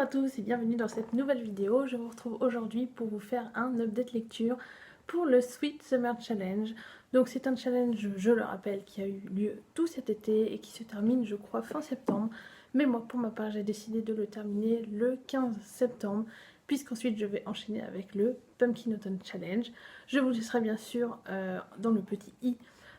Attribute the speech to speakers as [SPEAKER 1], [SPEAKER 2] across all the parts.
[SPEAKER 1] tous et bienvenue dans cette nouvelle vidéo. Je vous retrouve aujourd'hui pour vous faire un update lecture pour le Sweet Summer Challenge. Donc c'est un challenge, je le rappelle, qui a eu lieu tout cet été et qui se termine je crois fin septembre. Mais moi pour ma part j'ai décidé de le terminer le 15 septembre puisqu'ensuite je vais enchaîner avec le Pumpkin Autumn Challenge. Je vous laisserai bien sûr dans le petit i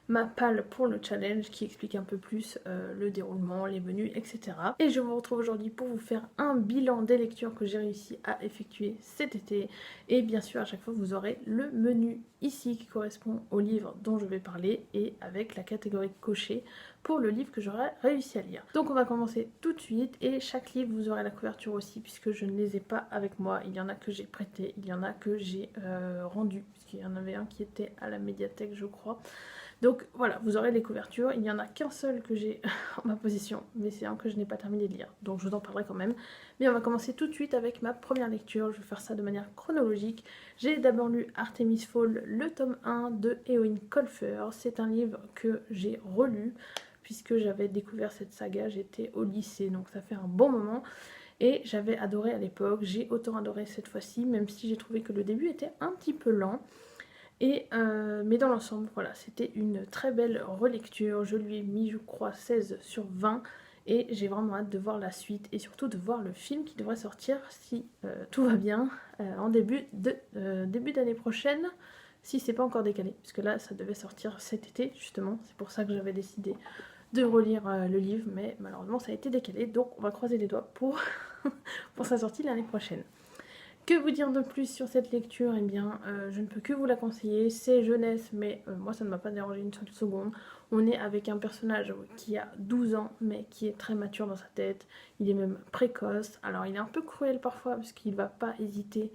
[SPEAKER 1] ma palle pour le challenge qui explique un peu plus le déroulement, les menus, etc. Et je vous retrouve aujourd'hui pour vous faire un bilan des lectures que j'ai réussi à effectuer cet été. Et bien sûr, à chaque fois, vous aurez le menu ici qui correspond au livre dont je vais parler et avec la catégorie cochée pour le livre que j'aurai réussi à lire. Donc on va commencer tout de suite et chaque livre, vous aurez la couverture aussi puisque je ne les ai pas avec moi. Il y en a que j'ai prêté, il y en a que j'ai rendu, puisqu'il y en avait un qui était à la médiathèque je crois. Donc voilà, vous aurez les couvertures. Il n'y en a qu'un seul que j'ai en ma possession, mais c'est un que je n'ai pas terminé de lire, donc je vous en parlerai quand même. Mais on va commencer tout de suite avec ma première lecture. Je vais faire ça de manière chronologique. J'ai d'abord lu Artemis Fowl, le tome 1 de Éowyn Colfer. C'est un livre que j'ai relu, puisque j'avais découvert cette saga, j'étais au lycée, donc ça fait un bon moment. Et j'avais adoré à l'époque, j'ai autant adoré cette fois-ci, même si j'ai trouvé que le début était un petit peu lent. Mais dans l'ensemble, voilà, c'était une très belle relecture. Je lui ai mis, je crois, 16 sur 20. Et j'ai vraiment hâte de voir la suite et surtout de voir le film qui devrait sortir, si tout va bien, en début d'année prochaine, si c'est pas encore décalé. Puisque là, ça devait sortir cet été, justement. C'est pour ça que j'avais décidé de relire le livre. Mais malheureusement, ça a été décalé. Donc, on va croiser les doigts pour, pour sa sortie l'année prochaine. Que vous dire de plus sur cette lecture? Eh bien, je ne peux que vous la conseiller. C'est jeunesse, mais moi ça ne m'a pas dérangé une seule seconde. On est avec un personnage qui a 12 ans, mais qui est très mature dans sa tête. Il est même précoce. Alors il est un peu cruel parfois, parce qu'il ne va pas hésiter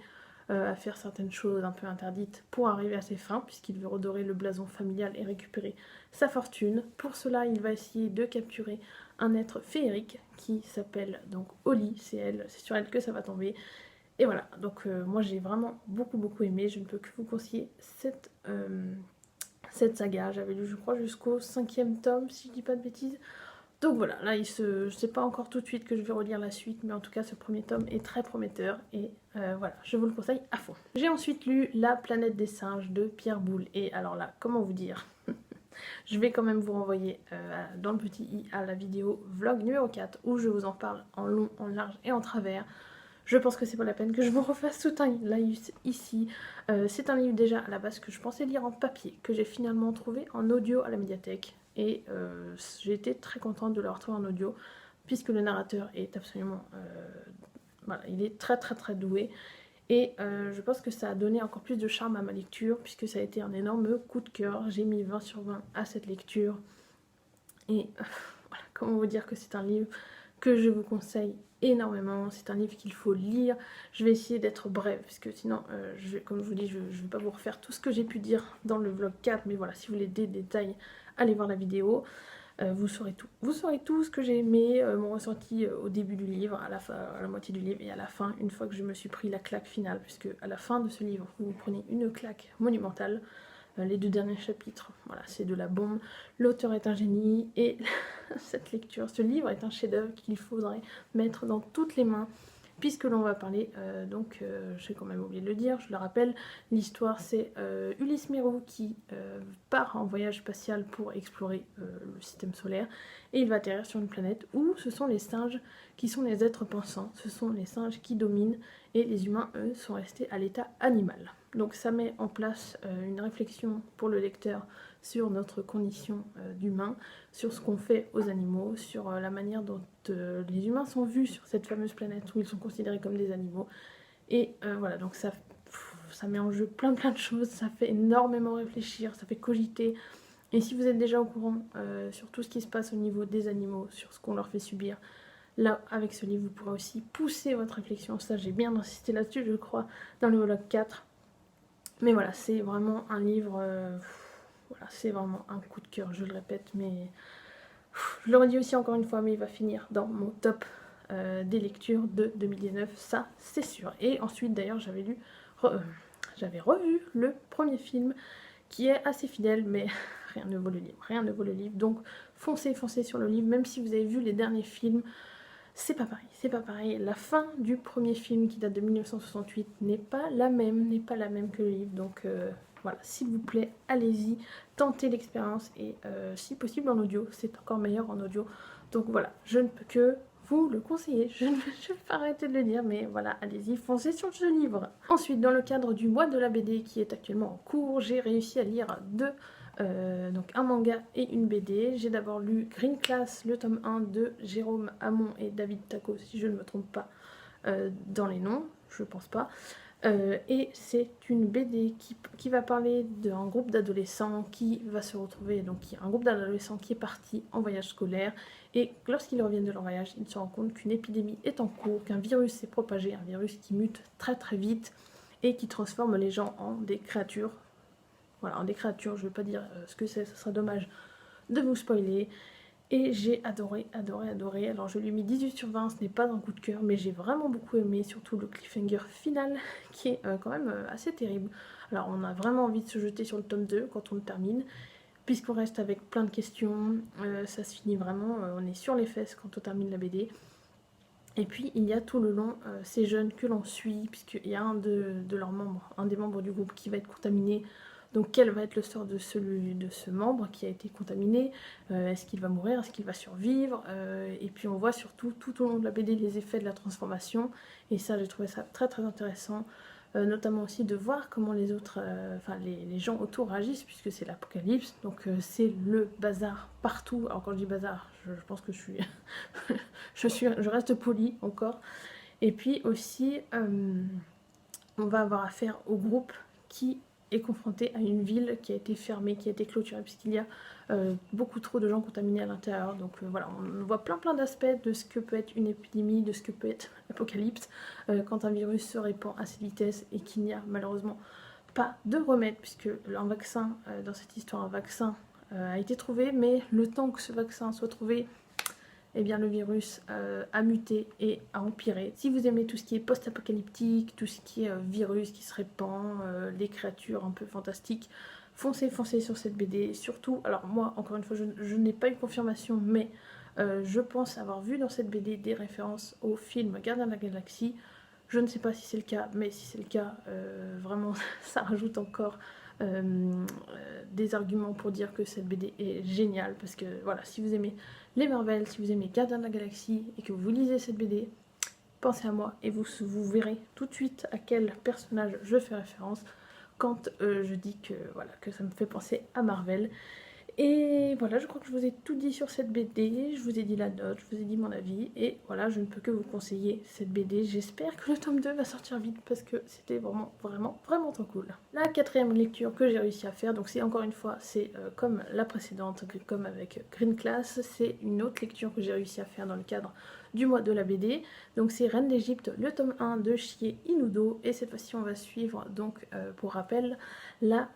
[SPEAKER 1] à faire certaines choses un peu interdites pour arriver à ses fins, puisqu'il veut redorer le blason familial et récupérer sa fortune. Pour cela, il va essayer de capturer un être féerique qui s'appelle donc Holly. C'est sur elle que ça va tomber. Et voilà, donc moi j'ai vraiment beaucoup aimé, je ne peux que vous conseiller cette saga. J'avais lu je crois jusqu'au 5e tome si je dis pas de bêtises. Donc voilà, là je sais pas encore tout de suite que je vais relire la suite, mais en tout cas ce premier tome est très prometteur et voilà, je vous le conseille à fond. J'ai ensuite lu La planète des singes de Pierre Boulle et alors là, comment vous dire je vais quand même vous renvoyer dans le petit i à la vidéo vlog numéro 4 où je vous en parle en long, en large et en travers. Je pense que c'est pas la peine que je vous refasse tout un live ici. C'est un livre déjà à la base que je pensais lire en papier, que j'ai finalement trouvé en audio à la médiathèque. Et j'ai été très contente de le retrouver en audio, puisque le narrateur est absolument... voilà, il est très doué. Et je pense que ça a donné encore plus de charme à ma lecture, puisque ça a été un énorme coup de cœur. J'ai mis 20 sur 20 à cette lecture. Et voilà, comment vous dire que c'est un livre que je vous conseille énormément. C'est un livre qu'il faut lire. Je vais essayer d'être brève, parce que sinon, comme je vous dis, je ne vais pas vous refaire tout ce que j'ai pu dire dans le vlog 4, mais voilà, si vous voulez des détails, allez voir la vidéo. Vous saurez tout. Vous saurez tout ce que j'ai aimé, mon ressenti au début du livre, à la moitié du livre et à la fin, une fois que je me suis pris la claque finale, puisque à la fin de ce livre, vous prenez une claque monumentale. Les 2 derniers chapitres, voilà, c'est de la bombe. L'auteur est un génie et cette lecture, ce livre est un chef-d'œuvre qu'il faudrait mettre dans toutes les mains, puisque l'on va parler, j'ai quand même oublié de le dire, je le rappelle, l'histoire c'est Ulysse Mérou qui part en voyage spatial pour explorer le système solaire et il va atterrir sur une planète où ce sont les singes qui sont les êtres pensants, ce sont les singes qui dominent et les humains, eux, sont restés à l'état animal. Donc ça met en place une réflexion pour le lecteur sur notre condition d'humain, sur ce qu'on fait aux animaux, sur la manière dont les humains sont vus sur cette fameuse planète où ils sont considérés comme des animaux. Et voilà, donc ça met en jeu plein de choses, ça fait énormément réfléchir, ça fait cogiter. Et si vous êtes déjà au courant sur tout ce qui se passe au niveau des animaux, sur ce qu'on leur fait subir, là, avec ce livre, vous pourrez aussi pousser votre réflexion. Ça, j'ai bien insisté là-dessus, je crois, dans le vlog 4. Mais voilà, c'est vraiment un livre, voilà, c'est vraiment un coup de cœur, je le répète, mais je le redis aussi encore une fois, mais il va finir dans mon top des lectures de 2019, ça c'est sûr. Et ensuite d'ailleurs j'avais revu le premier film qui est assez fidèle, mais rien ne vaut le livre, donc foncez sur le livre, même si vous avez vu les derniers films. c'est pas pareil, c'est pas pareil. La fin du premier film qui date de 1968 n'est pas la même, que le livre. Donc voilà, s'il vous plaît, allez-y, tentez l'expérience et si possible en audio, c'est encore meilleur en audio. Donc voilà, je ne peux que vous le conseiller, je ne vais pas arrêter de le dire, mais voilà, allez-y, foncez sur ce livre. Ensuite, dans le cadre du mois de la BD qui est actuellement en cours, j'ai réussi à lire donc un manga et une BD. J'ai d'abord lu Green Class, le tome 1 de Jérôme Hamon et David Tako, si je ne me trompe pas dans les noms, je pense pas. Et c'est une BD qui va parler d'un groupe d'adolescents qui va se retrouver, donc un groupe d'adolescents qui est parti en voyage scolaire, et lorsqu'ils reviennent de leur voyage, ils se rendent compte qu'une épidémie est en cours, qu'un virus s'est propagé, un virus qui mute très très vite et qui transforme les gens en des créatures. Voilà, en des créatures, je ne veux pas dire ce que c'est, ça serait dommage de vous spoiler. Et j'ai adoré. Alors je lui ai mis 18 sur 20, ce n'est pas un coup de cœur, mais j'ai vraiment beaucoup aimé, surtout le cliffhanger final, qui est quand même assez terrible. Alors on a vraiment envie de se jeter sur le tome 2 quand on le termine, puisqu'on reste avec plein de questions, ça se finit vraiment, on est sur les fesses quand on termine la BD. Et puis il y a tout le long ces jeunes que l'on suit, puisqu'il y a un de leurs membres, un des membres du groupe qui va être contaminé. Donc quel va être le sort de ce membre qui a été contaminé? Est-ce qu'il va mourir? Est-ce qu'il va survivre? Et puis on voit surtout tout au long de la BD les effets de la transformation. Et ça, j'ai trouvé ça très très intéressant. Notamment aussi de voir comment les autres, les gens autour réagissent, puisque c'est l'apocalypse. Donc c'est le bazar partout. Alors quand je dis bazar, je pense que je reste polie encore. Et puis aussi, on va avoir affaire au groupe qui est confronté à une ville qui a été fermée, qui a été clôturée, puisqu'il y a beaucoup trop de gens contaminés à l'intérieur. Donc voilà, on voit plein d'aspects de ce que peut être une épidémie, de ce que peut être l'apocalypse, quand un virus se répand à cette vitesse et qu'il n'y a malheureusement pas de remède, puisque un vaccin, dans cette histoire, un vaccin a été trouvé, mais le temps que ce vaccin soit trouvé, eh bien le virus a muté et a empiré. Si vous aimez tout ce qui est post-apocalyptique, tout ce qui est virus qui se répand, les créatures un peu fantastiques, foncez sur cette BD. Surtout, alors moi, encore une fois, je n'ai pas eu confirmation, mais je pense avoir vu dans cette BD des références au film Gardien de la Galaxie. Je ne sais pas si c'est le cas, mais si c'est le cas, vraiment, ça rajoute encore des arguments pour dire que cette BD est géniale. Parce que voilà, si vous aimez les Marvel, si vous aimez Gardiens de la Galaxie et que vous lisez cette BD, pensez à moi et vous verrez tout de suite à quel personnage je fais référence quand je dis que, voilà, que ça me fait penser à Marvel. Et voilà, je crois que je vous ai tout dit sur cette BD, je vous ai dit la note, je vous ai dit mon avis, et voilà, je ne peux que vous conseiller cette BD. J'espère que le tome 2 va sortir vite parce que c'était vraiment trop cool. La quatrième lecture que j'ai réussi à faire, donc c'est encore une fois, c'est comme la précédente, comme avec Green Class, c'est une autre lecture que j'ai réussi à faire dans le cadre du mois de la BD. Donc c'est Reine d'Égypte, le tome 1 de Chie Inudo, et cette fois-ci on va suivre, donc pour rappel, la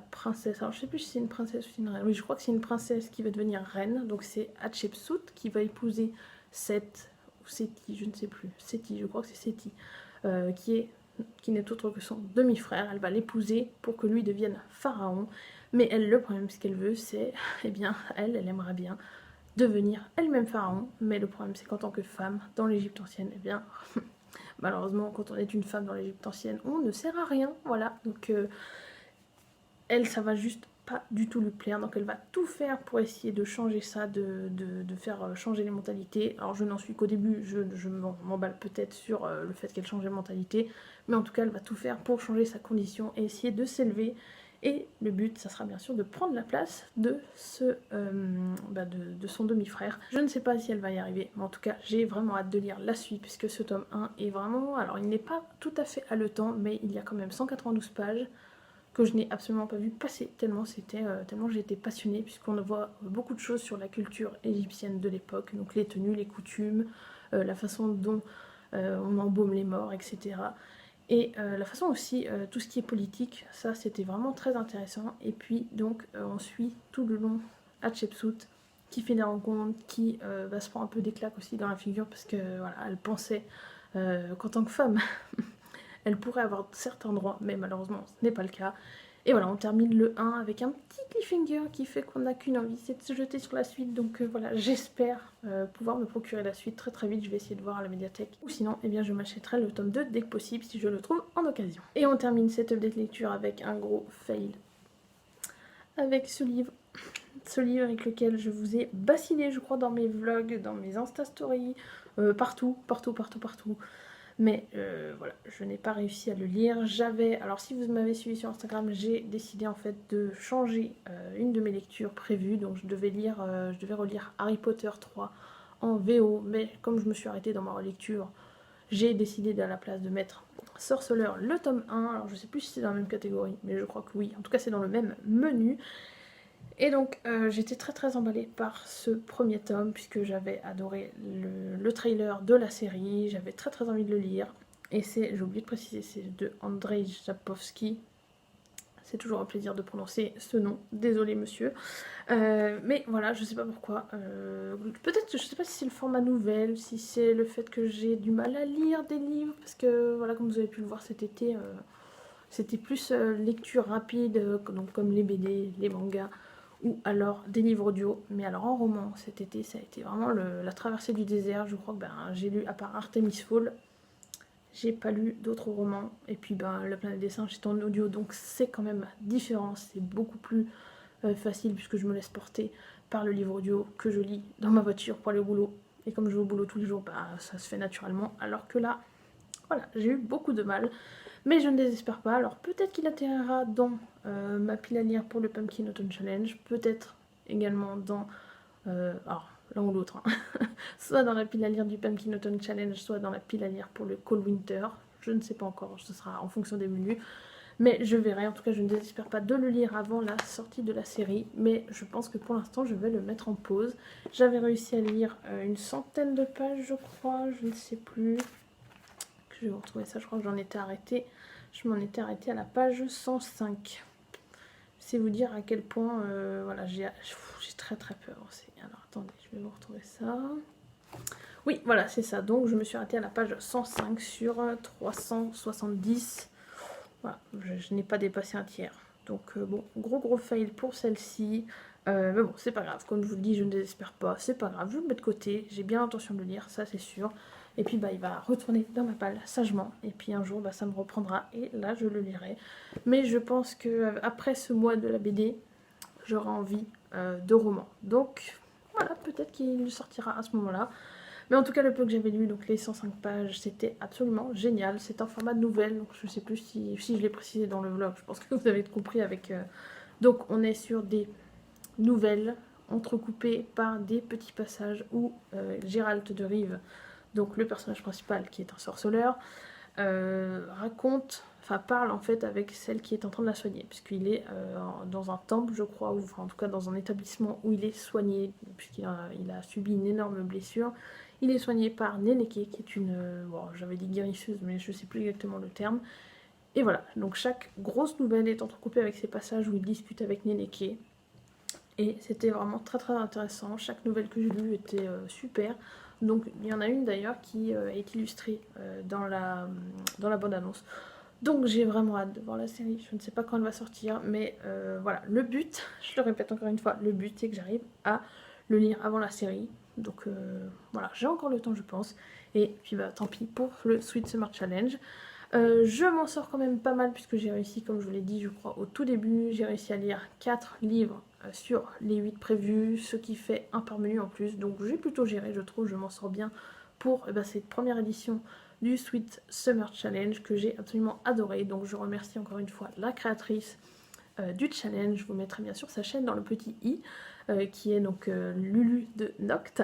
[SPEAKER 1] princesse, alors je sais plus si c'est une princesse ou une reine, oui je crois que c'est une princesse qui va devenir reine, donc c'est Hatshepsut qui va épouser Seth, ou Seti, je ne sais plus, Seti, je crois que c'est Seti, qui n'est autre que son demi-frère. Elle va l'épouser pour que lui devienne pharaon, mais elle, le problème, ce qu'elle veut, c'est, eh bien, elle aimerait bien devenir elle-même pharaon, mais le problème c'est qu'en tant que femme dans l'Égypte ancienne, eh bien malheureusement quand on est une femme dans l'Égypte ancienne, on ne sert à rien, voilà. Donc elle, ça va juste pas du tout lui plaire, donc elle va tout faire pour essayer de changer ça, de faire changer les mentalités. Alors je n'en suis qu'au début, je m'emballe peut-être sur le fait qu'elle change les mentalités, mais en tout cas elle va tout faire pour changer sa condition et essayer de s'élever. Et le but, ça sera bien sûr de prendre la place de son demi-frère. Je ne sais pas si elle va y arriver, mais en tout cas, j'ai vraiment hâte de lire la suite, puisque ce tome 1 est vraiment... Alors, il n'est pas tout à fait haletant, mais il y a quand même 192 pages que je n'ai absolument pas vu passer, tellement j'ai été passionnée, puisqu'on voit beaucoup de choses sur la culture égyptienne de l'époque, donc les tenues, les coutumes, la façon dont on embaume les morts, etc. Et la façon aussi, tout ce qui est politique, ça c'était vraiment très intéressant. Et puis donc on suit tout le long Hatshepsut qui fait des rencontres, qui va se prendre un peu des claques aussi dans la figure parce que voilà, elle pensait qu'en tant que femme, elle pourrait avoir certains droits, mais malheureusement ce n'est pas le cas. Et voilà, on termine le 1 avec un petit cliffhanger qui fait qu'on n'a qu'une envie, c'est de se jeter sur la suite. Donc voilà, j'espère pouvoir me procurer la suite très très vite. Je vais essayer de voir à la médiathèque. Ou sinon, eh bien, je m'achèterai le tome 2 dès que possible si je le trouve en occasion. Et on termine cette update lecture avec un gros fail. Avec ce livre avec lequel je vous ai bassiné, je crois, dans mes vlogs, dans mes Insta Stories, partout. Mais voilà, je n'ai pas réussi à le lire. Alors si vous m'avez suivi sur Instagram, j'ai décidé en fait de changer une de mes lectures prévues. Donc je devais relire Harry Potter 3 en VO, mais comme je me suis arrêtée dans ma relecture, j'ai décidé à la place de mettre Sorceleur le tome 1. Alors je sais plus si c'est dans la même catégorie, mais je crois que oui. En tout cas c'est dans le même menu. Et donc j'étais très très emballée par ce premier tome puisque j'avais adoré le trailer de la série, j'avais très très envie de le lire. Et j'ai oublié de préciser, c'est de Andrzej Sapkowski. C'est toujours un plaisir de prononcer ce nom, désolé monsieur. Mais voilà, je sais pas pourquoi. Peut-être, je sais pas si c'est le format nouvelle, si c'est le fait que j'ai du mal à lire des livres, parce que voilà, comme vous avez pu le voir cet été, c'était plus lecture rapide, donc comme les BD, les mangas, ou alors des livres audio. Mais alors en roman, cet été, ça a été vraiment la traversée du désert. Je crois que j'ai lu, à part Artemis Fowl, j'ai pas lu d'autres romans. Et puis La planète des singes, c'est en audio, donc c'est quand même différent. C'est beaucoup plus facile puisque je me laisse porter par le livre audio que je lis dans ma voiture pour aller au boulot. Et comme je vais au boulot tous les jours, ça se fait naturellement. Alors que là, voilà, j'ai eu beaucoup de mal. Mais je ne désespère pas. Alors peut-être qu'il atterrira dans ma pile à lire pour le Pumpkin Autumn Challenge. Peut-être également dans... alors, l'un ou l'autre. Hein. Soit dans la pile à lire du Pumpkin Autumn Challenge, soit dans la pile à lire pour le Cold Winter. Je ne sais pas encore, ce sera en fonction des menus. Mais je verrai, en tout cas je ne désespère pas de le lire avant la sortie de la série. Mais je pense que pour l'instant je vais le mettre en pause. J'avais réussi à lire une centaine de pages je crois, je ne sais plus. Je vais vous retrouver ça, je crois que j'en étais arrêtée. Je m'en étais arrêtée à la page 105. C'est vous dire à quel point voilà, j'ai très très peur aussi. Alors attendez, je vais vous retrouver ça. Oui, voilà, c'est ça. Donc je me suis arrêtée à la page 105 sur 370. Voilà, je n'ai pas dépassé un tiers. Donc bon, gros fail pour celle-ci. Mais bon, c'est pas grave. Comme je vous le dis, je ne désespère pas. C'est pas grave, je le mets de côté. J'ai bien l'intention de le lire, ça c'est sûr. Et puis il va retourner dans ma palle sagement. Et puis un jour, ça me reprendra. Et là, je le lirai. Mais je pense que après ce mois de la BD, j'aurai envie de romans. Donc voilà, peut-être qu'il sortira à ce moment-là. Mais en tout cas, le peu que j'avais lu, donc les 105 pages, c'était absolument génial. C'est un format de nouvelle, donc je ne sais plus si je l'ai précisé dans le vlog. Je pense que vous avez compris avec... Donc on est sur des nouvelles entrecoupées par des petits passages où Gérald de Rive, donc le personnage principal qui est un sorceleur, parle en fait avec celle qui est en train de la soigner, puisqu'il est dans un temple je crois, ou enfin, en tout cas dans un établissement où il est soigné, puisqu'il a subi une énorme blessure. Il est soigné par Neneke, qui est une, j'avais dit guérisseuse, mais je ne sais plus exactement le terme. Et voilà, donc chaque grosse nouvelle est entrecoupée avec ces passages où il discute avec Neneke. Et c'était vraiment très très intéressant. Chaque nouvelle que j'ai lue était super. Donc il y en a une d'ailleurs qui est illustrée dans la bande-annonce. Donc j'ai vraiment hâte de voir la série. Je ne sais pas quand elle va sortir, mais voilà. Le but, je le répète encore une fois, le but c'est que j'arrive à le lire avant la série. Donc voilà, j'ai encore le temps je pense. Et puis tant pis pour le Sweet Summer Challenge. Je m'en sors quand même pas mal puisque j'ai réussi, comme je vous l'ai dit je crois au tout début, j'ai réussi à lire 4 livres sur les 8 prévus, ce qui fait un par menu en plus. Donc j'ai plutôt géré, je trouve, je m'en sors bien pour cette première édition du Sweet Summer Challenge que j'ai absolument adoré. Donc je remercie encore une fois la créatrice du challenge. Je vous mettrai bien sûr sa chaîne dans le petit i, qui est donc Lulu de Noct.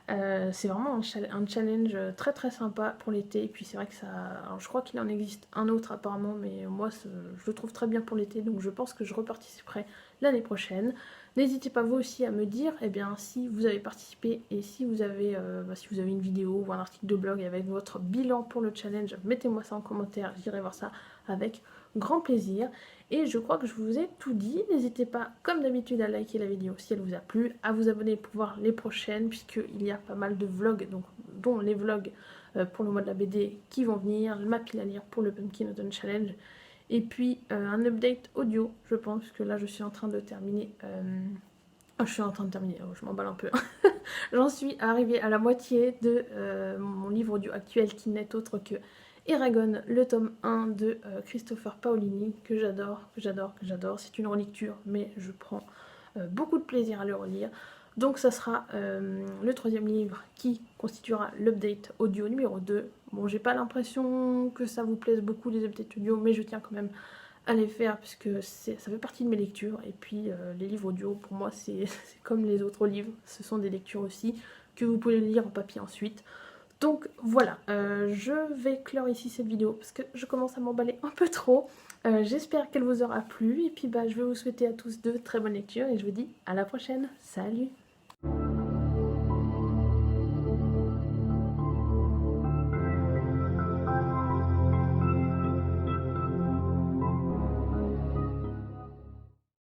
[SPEAKER 1] C'est vraiment un challenge très très sympa pour l'été. Et puis c'est vrai que ça... Alors je crois qu'il en existe un autre apparemment, mais moi je le trouve très bien pour l'été. Donc je pense que je reparticiperai l'année prochaine. N'hésitez pas vous aussi à me dire si vous avez participé et si vous avez une vidéo ou un article de blog avec votre bilan pour le challenge. Mettez-moi ça en commentaire, j'irai voir ça avec grand plaisir. Et je crois que je vous ai tout dit. N'hésitez pas, comme d'habitude, à liker la vidéo si elle vous a plu, à vous abonner pour voir les prochaines, puisqu'il y a pas mal de vlogs, dont les vlogs pour le mois de la BD qui vont venir, ma pile à lire pour le Pumpkin Autumn Challenge. Et puis un update audio, je pense, que là je suis en train de terminer. Je m'emballe un peu. J'en suis arrivée à la moitié de mon livre audio actuel qui n'est autre que Eragon, le tome 1 de Christopher Paolini, que j'adore, que j'adore, que j'adore. C'est une relecture, mais je prends beaucoup de plaisir à le relire. Donc ça sera le troisième livre qui constituera l'update audio numéro 2. Bon, j'ai pas l'impression que ça vous plaise beaucoup les updates audio, mais je tiens quand même à les faire puisque ça fait partie de mes lectures. Et puis les livres audio, pour moi, c'est comme les autres livres, ce sont des lectures aussi que vous pouvez lire en papier ensuite. Donc voilà, je vais clore ici cette vidéo parce que je commence à m'emballer un peu trop. J'espère qu'elle vous aura plu et puis je vais vous souhaiter à tous de très bonnes lectures et je vous dis à la prochaine. Salut!